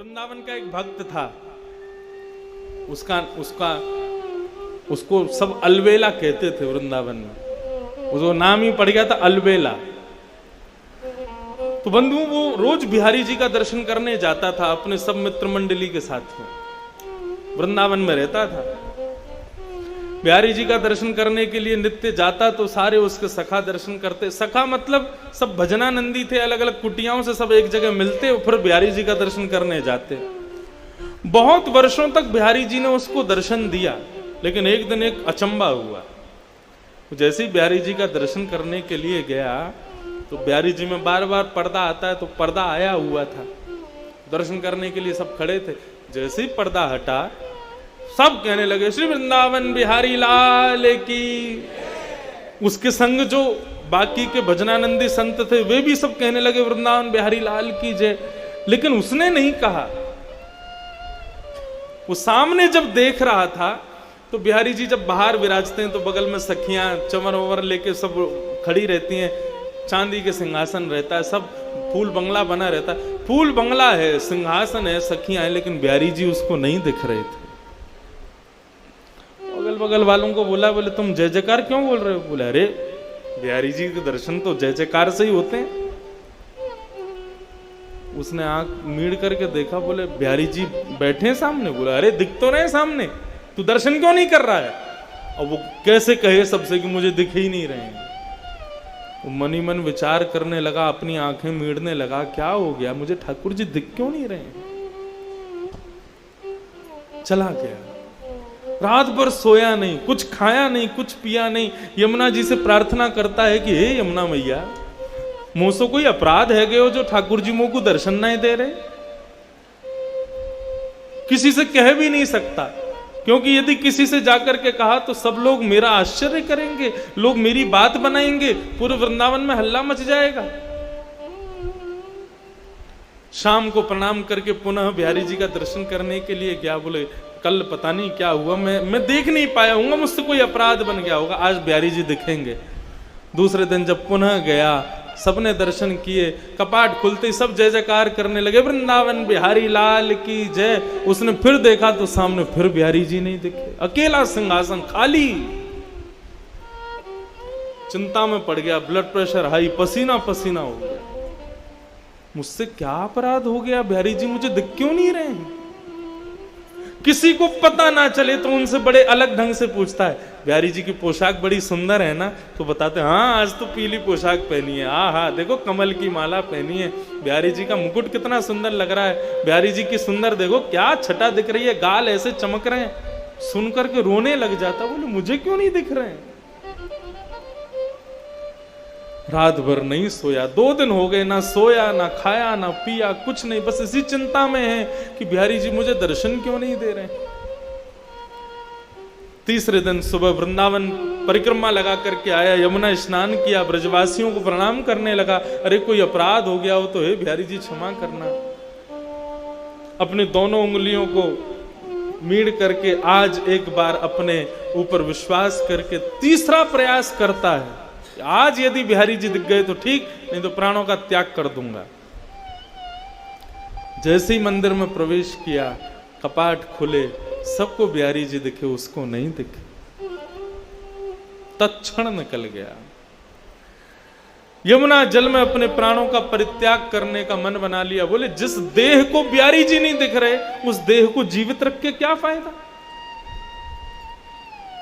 वृंदावन का एक भक्त था, उसको सब अलबेला कहते थे वृंदावन में। उसको नाम ही पड़ गया था अलबेला। तो बंधु वो रोज बिहारी जी का दर्शन करने जाता था अपने सब मित्र मंडली के साथ में, वृंदावन में रहता था। बिहारी जी का दर्शन करने के लिए नित्य जाता तो सारे उसके सखा दर्शन करते। सखा मतलब सब भजनानंदी थे, अलग अलग कुटियाओं से सब एक जगह मिलते और फिर बिहारी जी का दर्शन करने जाते। बहुत वर्षों तक बिहारी जी ने उसको दर्शन दिया, लेकिन एक दिन एक अचंबा हुआ। जैसे ही बिहारी जी का दर्शन करने के लिए गया तो बिहारी जी में बार बार पर्दा आता है, तो पर्दा आया हुआ था। दर्शन करने के लिए सब खड़े थे। जैसे ही पर्दा हटा सब कहने लगे श्री वृंदावन बिहारी लाल की। उसके संग जो बाकी के भजनानंदी संत थे वे भी सब कहने लगे वृंदावन बिहारी लाल की जय। लेकिन उसने नहीं कहा। वो सामने जब देख रहा था तो बिहारी जी जब बाहर विराजते हैं तो बगल में सखियां चमर वमर लेके सब खड़ी रहती हैं, चांदी के सिंहासन रहता है, सब फूल बंगला बना रहता है। फूल बंगला है, सिंहासन है, सखियां हैं, लेकिन बिहारी जी उसको नहीं दिख रहे थे। अगल बगल वालों को बोले तुम जय जयकार क्यों बोल रहे हो? बोले अरे बिहारी जी के दर्शन तो जय जयकार से ही होते हैं। उसने आंख मीड़ करके देखा, बोले बिहारी जी बैठे हैं सामने। बोले अरे दिख तो रहे सामने, तू दर्शन क्यों नहीं कर रहा है? और वो कैसे कहे सबसे कि मुझे दिख ही नहीं रहे हैं। वो मन ही मन विचार करने लगा, अपनी आंखें मीड़ने लगा, क्या हो गया, मुझे ठाकुर जी दिख क्यों नहीं रहे हैं? चला गया। रात भर सोया नहीं, कुछ खाया नहीं, कुछ पिया नहीं। यमुना जी से प्रार्थना करता है कि हे यमुना मैया, मुझसे कोई अपराध है गयो जो ठाकुर जी मुझको दर्शन नहीं दे रहे? किसी से कह भी नहीं सकता, क्योंकि यदि किसी से जाकर के कहा तो सब लोग मेरा आश्चर्य करेंगे, लोग मेरी बात बनाएंगे, पूरे वृंदावन में हल्ला मच जाएगा। शाम को प्रणाम करके पुनः बिहारी जी का दर्शन करने के लिए गया। बोले कल पता नहीं क्या हुआ, मैं देख नहीं पाया हूँ, मुझसे कोई अपराध बन गया होगा, आज बिहारी जी दिखेंगे। दूसरे दिन जब पुनः गया, सबने दर्शन किए, कपाट खुलते सब जय जयकार करने लगे, वृंदावन बिहारी लाल की जय। उसने फिर देखा तो सामने फिर बिहारी जी नहीं दिखे, अकेला सिंहासन खाली। चिंता में पड़ गया, ब्लड प्रेशर हाई, पसीना पसीना हो गया। मुझसे क्या अपराध हो गया, बिहारी जी मुझे दिख क्यों नहीं रहे हैं? किसी को पता ना चले तो उनसे बड़े अलग ढंग से पूछता है, बिहारी जी की पोशाक बड़ी सुंदर है ना? तो बताते हाँ आज तो पीली पोशाक पहनी है, हाँ देखो कमल की माला पहनी है, बिहारी जी का मुकुट कितना सुंदर लग रहा है, बिहारी जी की सुंदर देखो क्या छटा दिख रही है, गाल ऐसे चमक रहे हैं। सुन करके रोने लग जाता, बोले मुझे क्यों नहीं दिख रहे हैं? रात भर नहीं सोया, 2 दिन हो गए, ना सोया ना खाया ना पिया, कुछ नहीं, बस इसी चिंता में है कि बिहारी जी मुझे दर्शन क्यों नहीं दे रहे। तीसरे दिन सुबह वृंदावन परिक्रमा लगा करके आया, यमुना स्नान किया, ब्रजवासियों को प्रणाम करने लगा। अरे कोई अपराध हो गया हो तो हे बिहारी जी क्षमा करना। अपने दोनों उंगलियों को मीड़ करके आज एक बार अपने ऊपर विश्वास करके तीसरा प्रयास करता है, आज यदि बिहारी जी दिख गए तो ठीक, नहीं तो प्राणों का त्याग कर दूंगा। जैसे ही मंदिर में प्रवेश किया, कपाट खुले, सबको बिहारी जी दिखे, उसको नहीं दिखे। तत्क्षण निकल गया। यमुना जल में अपने प्राणों का परित्याग करने का मन बना लिया। बोले जिस देह को बिहारी जी नहीं दिख रहे, उस देह को जीवित रख के क्या फायदा?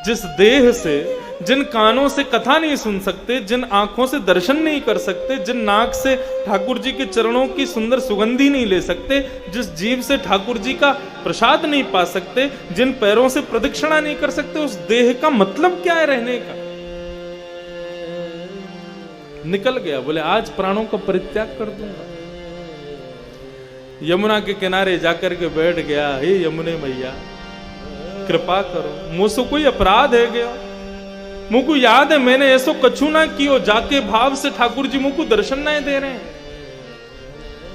जिस देह से, जिन कानों से कथा नहीं सुन सकते, जिन आंखों से दर्शन नहीं कर सकते, जिन नाक से ठाकुर जी के चरणों की सुंदर सुगंधी नहीं ले सकते, जिस जीव से ठाकुर जी का प्रसाद नहीं पा सकते, जिन पैरों से प्रदक्षिणा नहीं कर सकते, उस देह का मतलब क्या है रहने का? निकल गया। बोले आज प्राणों का परित्याग कर दूंगा। यमुना के किनारे जाकर के बैठ गया, हे यमुने मैया कृपा करो, मुझसे कोई अपराध है गया? मुझको याद है मैंने ऐसो कछु ना कियो, जाके भाव से ठाकुर जी मुझको दर्शन नहीं दे रहे हैं।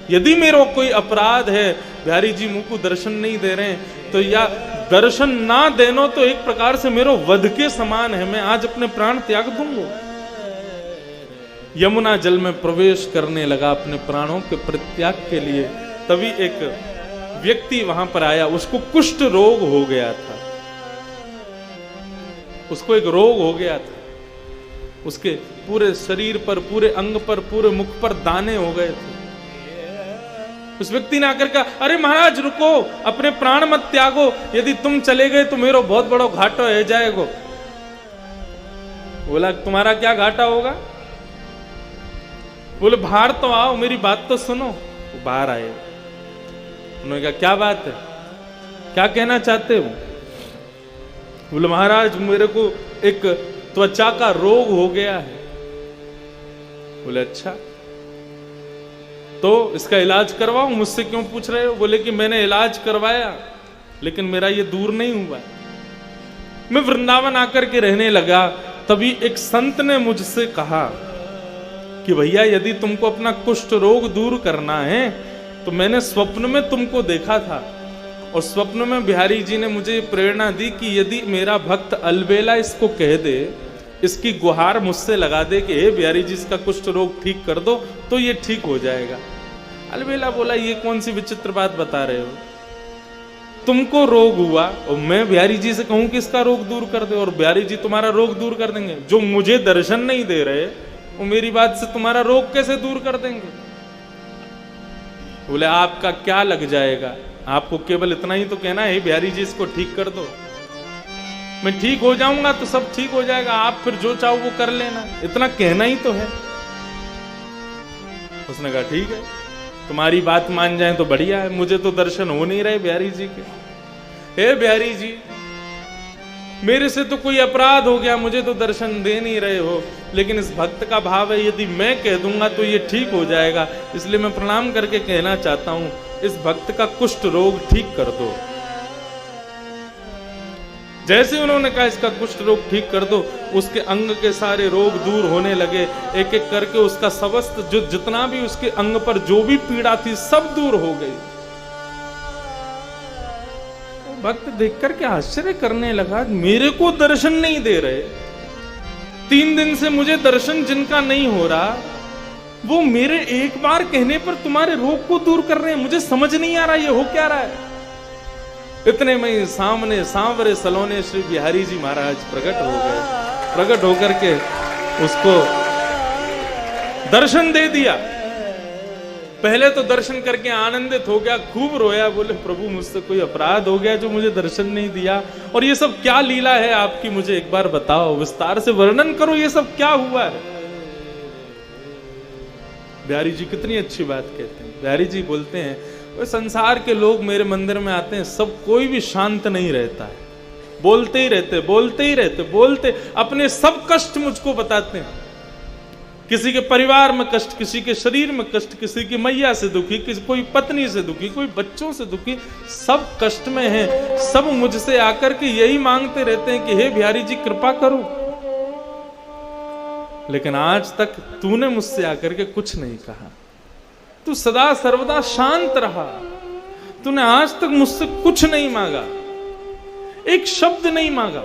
यदि मेरा कोई अपराध है, बिहारी जी मुझको दर्शन नहीं दे रहे हैं, तो या दर्शन ना देनो तो एक प्रकार से मेरो वध के समान है, मैं आज अपने प्राण त्याग दूंगा। यमुना जल में प्रवेश करने लगा अपने प्राणों के परित्याग के लिए। तभी एक व्यक्ति वहां पर आया, उसको कुष्ठ रोग हो गया था, उसको एक रोग हो गया था, उसके पूरे शरीर पर, पूरे अंग पर, पूरे मुख पर दाने हो गए थे। उस व्यक्ति ने आकर कहा, अरे महाराज रुको, अपने प्राण मत त्यागो, यदि तुम चले गए तो मेरा बहुत बड़ा घाटा हो जाएगा। बोला तुम्हारा क्या घाटा होगा? बोले बाहर तो आओ, मेरी बात तो सुनो। वो बाहर आए, उन्होंने कहा क्या बात है, क्या कहना चाहते हो? बोले महाराज मेरे को एक त्वचा का रोग हो गया है। बोले अच्छा, तो इसका इलाज करवाओ, मुझसे क्यों पूछ रहे हो? बोले कि मैंने इलाज करवाया लेकिन मेरा ये दूर नहीं हुआ। मैं वृंदावन आकर के रहने लगा, तभी एक संत ने मुझसे कहा कि भैया यदि तुमको अपना कुष्ठ रोग दूर करना है तो मैंने स्वप्न में तुमको देखा था, और स्वप्न में बिहारी जी ने मुझे प्रेरणा दी कि यदि मेरा भक्त अलबेला इसको कह दे, इसकी गुहार मुझसे लगा दे कि हे बिहारी जी इसका कुष्ठ रोग ठीक कर दो, तो ये ठीक हो जाएगा। अलबेला बोला ये कौन सी विचित्र बात बता रहे हो, तुमको रोग हुआ और मैं बिहारी जी से कहूं कि इसका रोग दूर कर दे, और बिहारी जी तुम्हारा रोग दूर कर देंगे? जो मुझे दर्शन नहीं दे रहे वो मेरी बात से तुम्हारा रोग कैसे दूर कर देंगे? बोले आपका क्या लग जाएगा, आपको केवल इतना ही तो कहना है बिहारी जी इसको ठीक कर दो, मैं ठीक हो जाऊंगा तो सब ठीक हो जाएगा, आप फिर जो चाहो वो कर लेना, इतना कहना ही तो है। उसने कहा ठीक है, तुम्हारी बात मान जाए तो बढ़िया है, मुझे तो दर्शन हो नहीं रहे बिहारी जी के। हे बिहारी जी मेरे से तो कोई अपराध हो गया, मुझे तो दर्शन दे नहीं रहे हो, लेकिन इस भक्त का भाव है यदि मैं कह दूंगा तो ये ठीक हो जाएगा, इसलिए मैं प्रणाम करके कहना चाहता हूं इस भक्त का कुष्ठ रोग ठीक कर दो। जैसे उन्होंने कहा इसका कुष्ठ रोग ठीक कर दो, उसके अंग के सारे रोग दूर होने लगे, एक एक करके उसका समस्त जो जितना भी उसके अंग पर जो भी पीड़ा थी सब दूर हो गई। भक्त देख करके आश्चर्य करने लगा, मेरे को दर्शन नहीं दे रहे, 3 दिन से मुझे दर्शन जिनका नहीं हो रहा, वो मेरे एक बार कहने पर तुम्हारे रोग को दूर कर रहे हैं, मुझे समझ नहीं आ रहा ये हो क्या रहा है। इतने में सामने सांवरे सलोने श्री बिहारी जी महाराज प्रकट हो गए, प्रकट होकर के उसको दर्शन दे दिया। पहले तो दर्शन करके आनंदित हो गया, खूब रोया, बोले प्रभु मुझसे कोई अपराध हो गया जो मुझे दर्शन नहीं दिया, और ये सब क्या लीला है आपकी, मुझे एक बार बताओ, विस्तार से वर्णन करो, ये सब क्या हुआ है। बिहारी जी कितनी अच्छी बात कहते हैं। बिहारी जी बोलते हैं वे संसार के लोग मेरे मंदिर में आते हैं, सब कोई भी शांत नहीं रहता है, बोलते ही रहते, बोलते ही रहते, बोलते अपने सब कष्ट मुझको बताते हैं, किसी के परिवार में कष्ट, किसी के शरीर में कष्ट, किसी की मैया से दुखी, किसी कोई पत्नी से दुखी, कोई बच्चों से दुखी, सब कष्ट में हैं, सब मुझसे आकर के यही मांगते रहते हैं कि हे बिहारी जी कृपा करो। लेकिन आज तक तूने मुझसे आकर के कुछ नहीं कहा, तू सदा सर्वदा शांत रहा, तूने आज तक मुझसे कुछ नहीं मांगा, एक शब्द नहीं मांगा।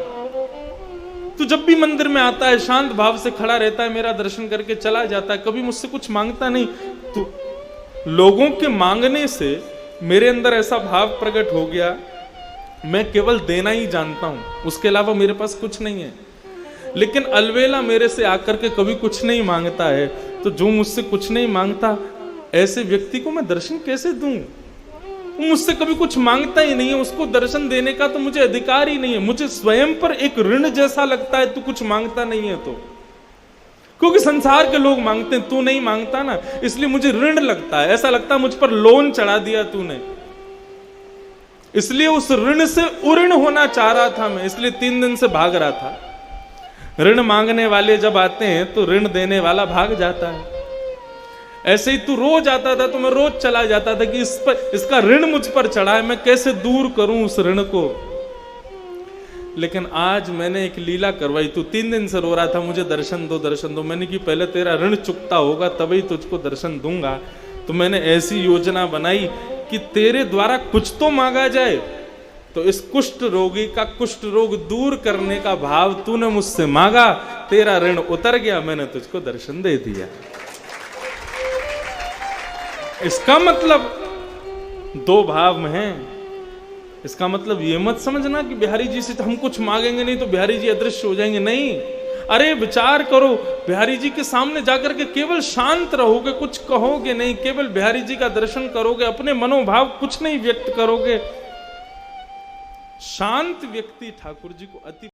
तू जब भी मंदिर में आता है शांत भाव से खड़ा रहता है, मेरा दर्शन करके चला जाता है, कभी मुझसे कुछ मांगता नहीं। तू लोगों के मांगने से मेरे अंदर ऐसा भाव प्रकट हो गया, मैं केवल देना ही जानता हूं, उसके अलावा मेरे पास कुछ नहीं है। लेकिन अलवेला मेरे से आकर के कभी कुछ नहीं मांगता है, तो जो मुझसे कुछ नहीं मांगता ऐसे व्यक्ति को मैं दर्शन कैसे दूं? वो मुझसे कभी कुछ मांगता ही नहीं है, उसको दर्शन देने का तो मुझे अधिकार ही नहीं है। मुझे स्वयं पर एक ऋण जैसा लगता है तू कुछ मांगता नहीं है तो, क्योंकि संसार के लोग मांगते हैं, तू नहीं मांगता ना, इसलिए मुझे ऋण लगता है, ऐसा लगता है मुझ पर लोन चढ़ा दिया तूने, इसलिए उस ऋण से उऋण होना चाह रहा था मैं, इसलिए 3 दिन से भाग रहा था। ऋण मांगने वाले जब आते हैं तो ऋण देने वाला भाग जाता है। ऐसे ही तू रोज आता था तो मैं रोज चला जाता था कि इसका ऋण मुझ पर चढ़ा है, मैं कैसे दूर करूं उस ऋण को। लेकिन आज मैंने एक लीला करवाई, तू 3 दिन से रो रहा था मुझे दर्शन दो दर्शन दो, मैंने कि पहले तेरा ऋण चुकता होगा तभी तुझको दर्शन दूंगा। तो मैंने ऐसी योजना बनाई कि तेरे द्वारा कुछ तो मांगा जाए, तो इस कुष्ठ रोगी का कुष्ठ रोग दूर करने का भाव तूने मुझसे मांगा, तेरा ऋण उतर गया, मैंने तुझको दर्शन दे दिया। इसका मतलब दो भाव में हैं। इसका मतलब ये मत समझना कि बिहारी जी से हम कुछ मांगेंगे नहीं तो बिहारी जी अदृश्य हो जाएंगे, नहीं। अरे विचार करो, बिहारी जी के सामने जाकर के केवल शांत रहोगे, कुछ कहोगे नहीं, केवल बिहारी जी का दर्शन करोगे, अपने मनोभाव कुछ नहीं व्यक्त करोगे। शांत व्यक्ति ठाकुर जी को अति